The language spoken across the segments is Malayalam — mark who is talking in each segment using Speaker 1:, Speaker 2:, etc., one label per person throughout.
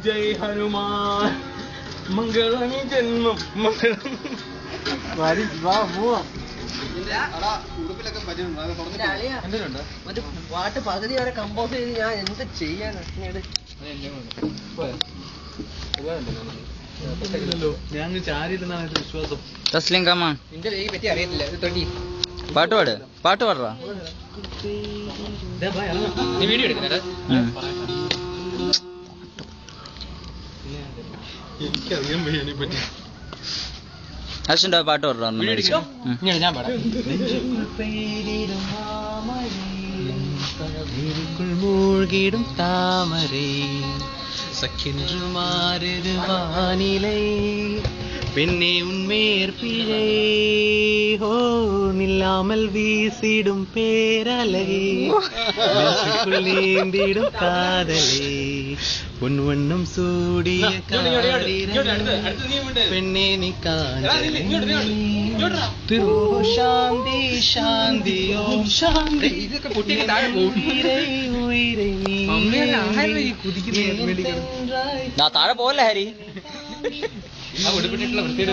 Speaker 1: ജയ് ഹനുമാൻ മംഗളനി ജന്മം മംഗളം.
Speaker 2: പാട്ട് പകുതി വരെ കമ്പോസ് ചെയ്ത് ഞാൻ എന്ത് ചെയ്യാനാ?
Speaker 1: ഞാൻ ചാരിയില്ലെന്നാണ് എന്റെ വിശ്വാസം.
Speaker 3: തസ്ലിം കമാൻ
Speaker 2: നിന്റെ ഈ പറ്റി അറിയത്തില്ല. ഇത് തൊടി
Speaker 3: പാട്ട് പാടുറാ.
Speaker 2: നീ വീഡിയോ എടുക്കുന്നത്
Speaker 1: എനിക്കറിയാൻ വയ്യനെ പറ്റി.
Speaker 3: അശ്വിൻ്റെ പാട്ട് പാടുറാ.
Speaker 2: ഞാൻ പാടാം. മൂழ்கிடும் தாமரை சக்கென்று மாறுது வானிலை பெண்ணே உன்மேற்பிழை ஹோ நில்லாமல் வீசிடும் பேரலை நெஞ்சுக்குள் நீந்திடும் காதலை பொன் வண்ணம் சூடிய பெண்ணே நீ காதலை சாந்தி சாந்தி ஓம் சாந்தி ഉയിരൈ
Speaker 3: താഴെ പോവല്ലേ ഹരി.
Speaker 2: ഉടുപ്പിട്ടിട്ടുള്ള വൃത്തിയുടെ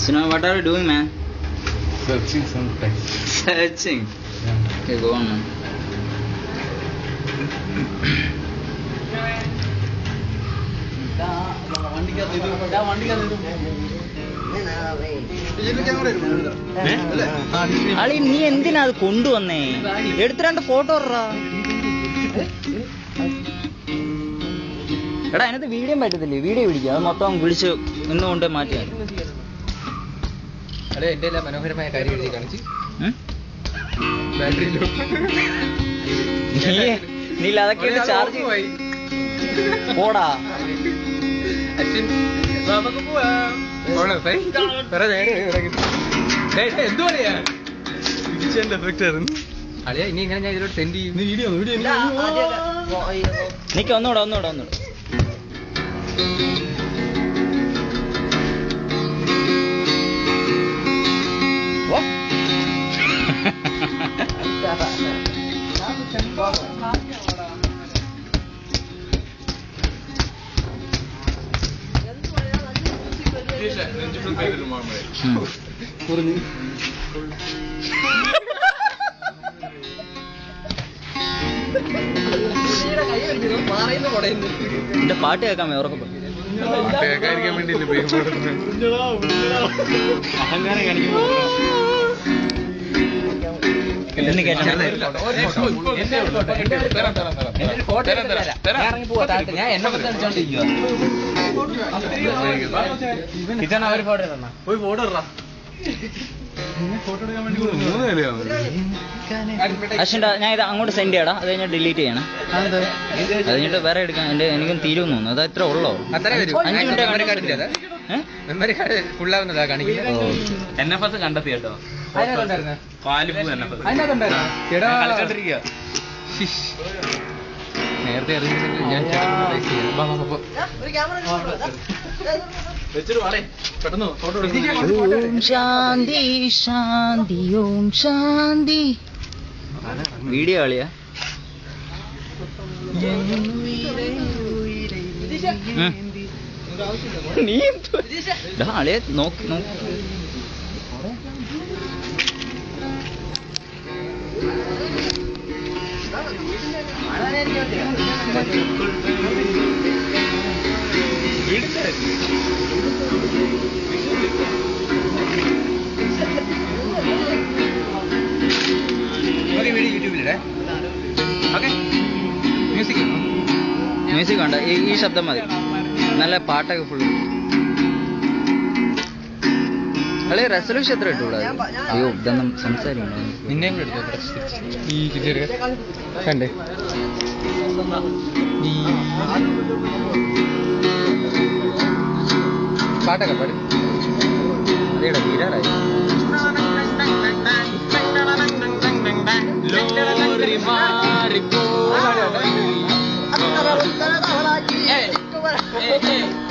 Speaker 3: Sino, what are you doing, man?
Speaker 1: Searching sometimes.
Speaker 3: Searching?
Speaker 1: Yeah.
Speaker 3: Okay, go on, man. അളി നീ എന്തിനാ അത് കൊണ്ടുവന്നേ? എടുത്ത് 2 ഫോട്ടോ ഇടാ. എടാ അതിനകത്ത് വീഡിയോ പറ്റത്തില്ലേ? വീഡിയോ പിടിക്കുക. അത് മൊത്തം വിളിച്ച് ഇന്നുകൊണ്ട് മാറ്റിയാ.
Speaker 2: അതെ എന്റെ എല്ലാം മനോഹരമായ കാര്യം കാണിച്ച്
Speaker 3: നീ അതൊക്കെ ചാർജ് പോടാ.
Speaker 2: അളിയാ ഇനി ഇങ്ങനെ ഞാൻ ഇതിലോട്ട് സെൻഡ് ചെയ്യും.
Speaker 3: നിക്ക് ഒന്നൂടെ എന്റെ പാട്ട് കേൾക്കാമേ ഉറക്കപ്പോ.
Speaker 1: അഹങ്കാരം കാണിക്കുമ്പോ
Speaker 3: അശ്വിൻ്റെ ഞാൻ ഇത് അങ്ങോട്ട് സെൻഡ് ചെയ്യടാ. അത് കഴിഞ്ഞാൽ ഡിലീറ്റ് ചെയ്യണം. അത് കഴിഞ്ഞിട്ട് വേറെ എടുക്കാൻ എനിക്കും തീരുമെന്ന് തോന്നുന്നു. അത് എത്ര ഉള്ളോ? 5 മിനിറ്റ്
Speaker 1: NFS കണ്ടെത്തി കേട്ടോ.
Speaker 2: നേരത്തെ
Speaker 3: ഓം ശാന്തി ശാന്തി ഓം ശാന്തി. വീഡിയോ കളിയാ. നീ ആളെ നോക്കി മ്യൂസിക് ഉണ്ട്. ഈ ശബ്ദം മതി. നല്ല പാട്ടൊക്കെ ഫുള്ള്. അല്ലെ റെസൊല്യൂഷൻ എത്ര ഇട്ടൂടാ? അയ്യോ ഇതൊന്നും സംസാരിക്കണോ?
Speaker 2: നിന്നെ കൂടെ എടുത്തോ. ഈ കണ്ടേ പാട്ടൊക്കെ പാടി അതേടാ തീരാറായി.
Speaker 3: ഏ